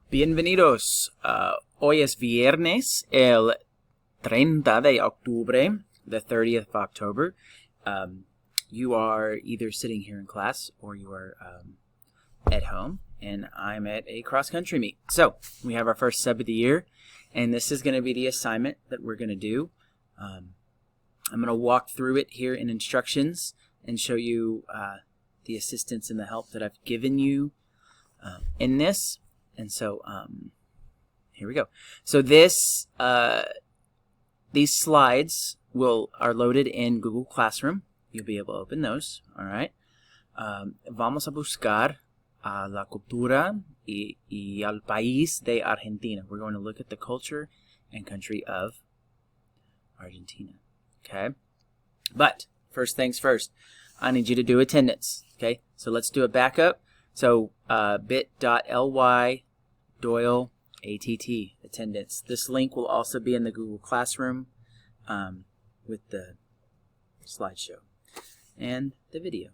Bienvenidos. Hoy es viernes, el 30 de octubre, the 30th of October. You are either sitting here in class or you are at home, and I'm at a cross-country meet. So we have our first sub of the year, and this is going to be the assignment that we're going to do. I'm going to walk through it here in instructions and show you the assistance and the help that I've given you in this. And so here we go. So this these slides are loaded in Google Classroom. You'll be able to open those. All right. Vamos a buscar la cultura y al país de Argentina. We're going to look at the culture and country of Argentina. Okay. But first things first, I need you to do attendance. Okay. So let's do a backup. So bit.ly Doyle ATT attendance. This link will also be in the Google Classroom with the slideshow and the video.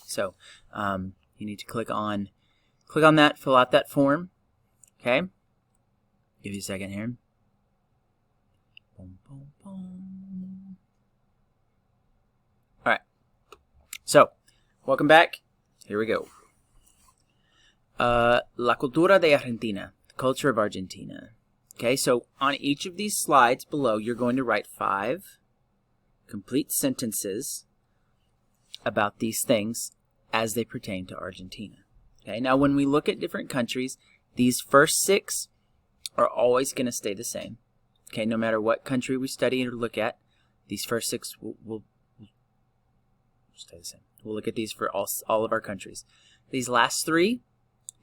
So you need to click on that, fill out that form. Okay. Give you a second here. Boom, boom, boom. All right. So welcome back. Here we go. La cultura de Argentina, the culture of Argentina. Okay, so on each of these slides below, you're going to write 5 complete sentences about these things as they pertain to Argentina. Okay, now when we look at different countries, these first 6 are always going to stay the same. Okay, no matter what country we study or look at, these first 6 will stay the same. We'll look at these for all of our countries. These last 3,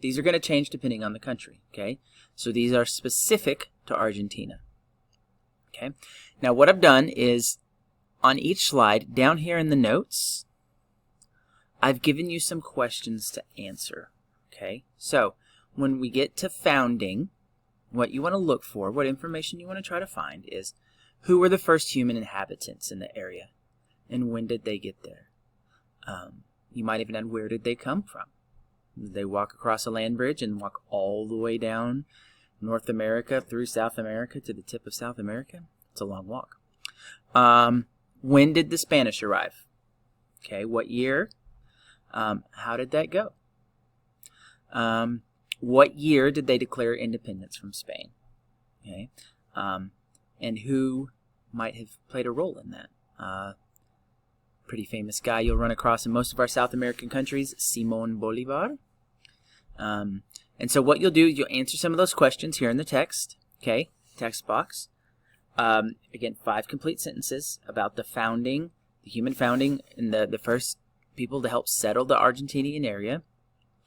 these are going to change depending on the country, okay? So these are specific to Argentina, okay? Now what I've done is, on each slide, down here in the notes, I've given you some questions to answer, okay? So when we get to founding, what you want to look for, what information you want to try to find is, who were the first human inhabitants in the area? And when did they get there? You might even add, where did they come from? Did they walk across a land bridge and walk all the way down North America through South America to the tip of South America? It's a long walk. When did the Spanish arrive? Okay, what year? How did that go? What year did they declare independence from Spain? Okay, and who might have played a role in that? Pretty famous guy you'll run across in most of our South American countries, Simón Bolívar. And so what you'll do is you'll answer some of those questions here in the text, okay, text box. Again, 5 complete sentences about the founding, the human founding, and the first people to help settle the Argentinian area.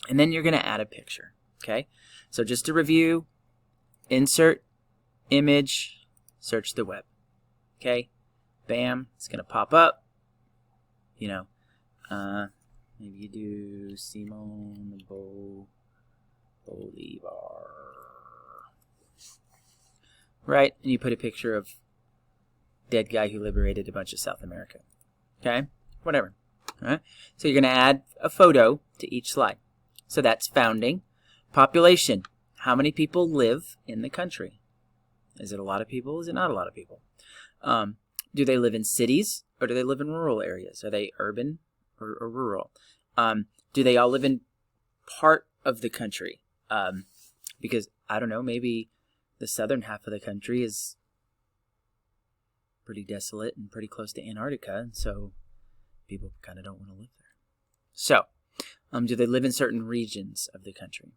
And then you're going to add a picture, okay? So just to review, insert, image, search the web, okay? Bam, it's going to pop up. You know, maybe you do Simón Bolívar, right? And you put a picture of dead guy who liberated a bunch of South America. Okay, whatever. All right. So you're going to add a photo to each slide. So that's founding. Population. How many people live in the country? Is it a lot of people? Is it not a lot of people? Do they live in cities or do they live in rural areas? Are they urban or rural? Do they all live in part of the country? Because, I don't know, maybe the southern half of the country is pretty desolate and pretty close to Antarctica, and so people kind of don't want to live there. So, do they live in certain regions of the country?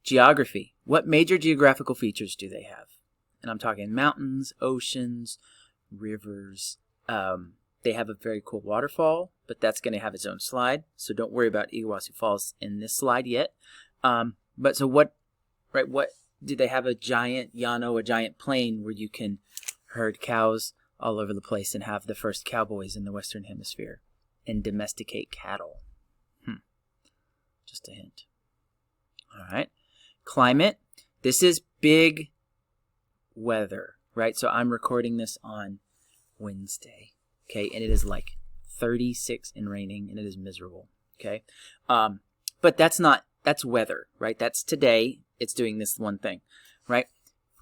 Geography. What major geographical features do they have? And I'm talking mountains, oceans, rivers. They have a very cool waterfall, but that's going to have its own slide. So don't worry about Iguazu Falls in this slide yet. But so what do they have? A giant llano, a giant plain where you can herd cows all over the place and have the first cowboys in the Western Hemisphere and domesticate cattle. Just a hint. All right. Climate. This is big weather, right? So I'm recording this on Wednesday, okay? And it is like 36 and raining, and it is miserable, okay? But that's not that's weather, right? That's today. It's doing this one thing, right?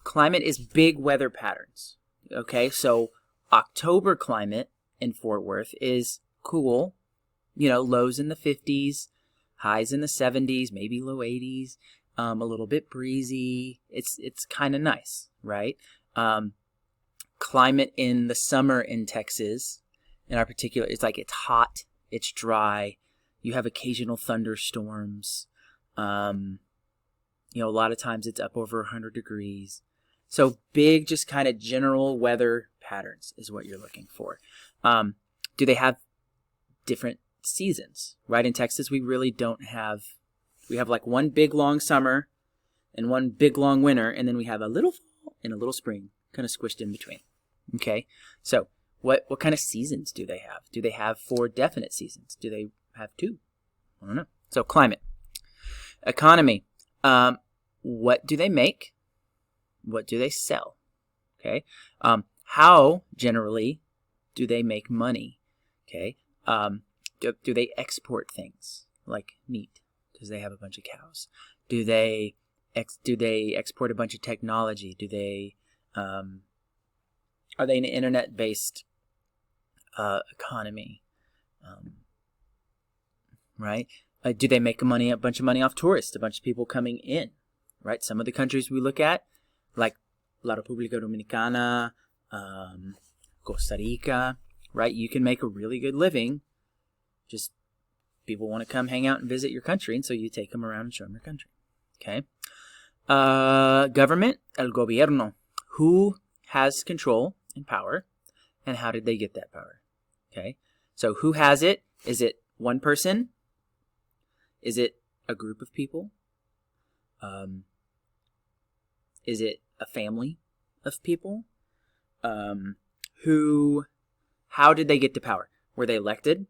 Climate is big weather patterns. Okay, so October climate in Fort Worth is cool. Lows in the 50s, highs in the 70s, maybe low 80s, a little bit breezy. It's kind of nice, right? Climate in the summer in Texas, in our particular, it's hot, it's dry. You have occasional thunderstorms. A lot of times it's up over 100 degrees. So big, just kind of general weather patterns is what you're looking for. Do they have different seasons? Right, in Texas, we really don't have. We have like one big long summer and one big long winter, and then we have a little fall and a little spring kind of squished in between. Okay, so what kind of seasons do they have? Do they have 4 definite seasons? Do they have 2? I don't know. So climate. Economy. What do they make? What do they sell? Okay. How generally do they make money? Okay. Do they export things like meat because they have a bunch of cows? Do they export a bunch of technology? Do they are they an internet-based economy? Right? Do they make a bunch of money off tourists? A bunch of people coming in, right? Some of the countries we look at, like La República Dominicana, Costa Rica, right? You can make a really good living. Just people want to come hang out and visit your country, and so you take them around and show them your country. Okay. Government, el gobierno. Who has control and power, and how did they get that power? Okay. So who has it? Is it one person? Is it a group of people? Is it a family of people? How did they get to power? Were they elected?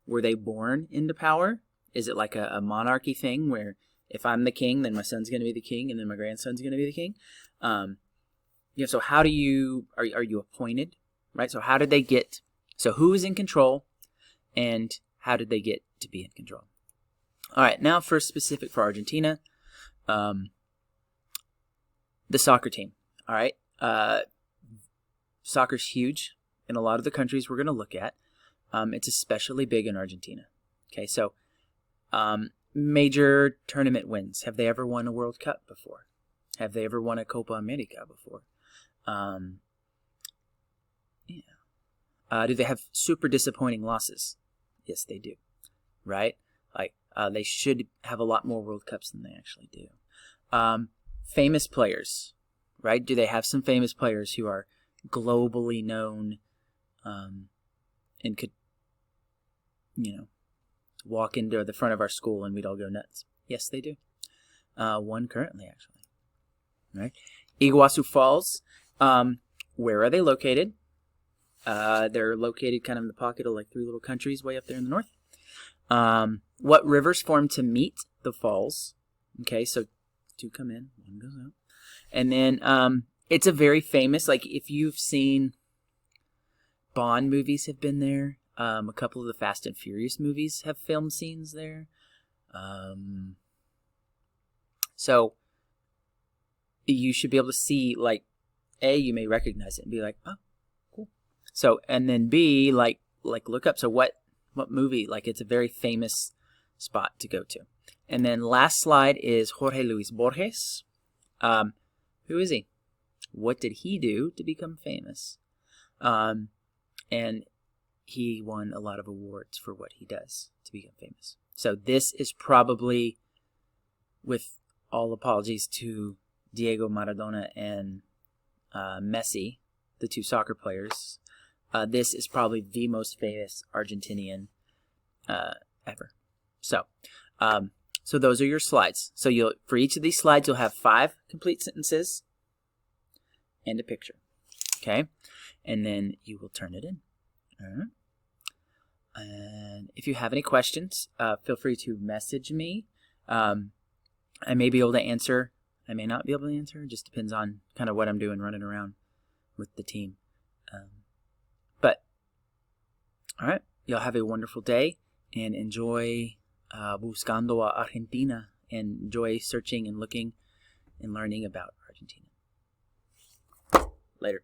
Were they born into power? Is it like a monarchy thing where if I'm the king, then my son's going to be the king, and then my grandson's going to be the king? So how are you appointed, right? So how did they get, so who is in control, and how did they get to be in control? All right, now for specific for Argentina, the soccer team. All right, soccer's huge in a lot of the countries we're going to look at. It's especially big in Argentina. Okay, so major tournament wins. Have they ever won a World Cup before? Have they ever won a Copa America before? Do they have super disappointing losses? Yes, they do. Right? They should have a lot more World Cups than they actually do. Famous players, right? Do they have some famous players who are globally known and could, walk into the front of our school and we'd all go nuts? Yes, they do. One currently, actually. Right? Iguazu Falls. Where are they located? They're located kind of in the pocket of like 3 little countries way up there in the north. What rivers form to meet the falls? Okay, so 2 come in, 1 goes out. And then it's a very famous, like if you've seen Bond movies have been there. A couple of the Fast and Furious movies have filmed scenes there. So you should be able to see, like, A, you may recognize it and be like, oh, cool. So, and then B, like look up. So what movie? Like, it's a very famous spot to go to. And then last slide is Jorge Luis Borges. Who is he? What did he do to become famous? And he won a lot of awards for what he does to become famous. So this is probably, with all apologies to Diego Maradona and Messi, the 2 soccer players, this is probably the most famous Argentinian ever. So those are your slides. So for each of these slides, you'll have 5 complete sentences and a picture. Okay? And then you will turn it in. All right. And if you have any questions, feel free to message me. I may be able to answer. I may not be able to answer. It just depends on kind of what I'm doing running around with the team. But, all right. Y'all have a wonderful day and enjoy Buscando a Argentina and enjoy searching and looking and learning about Argentina. Later.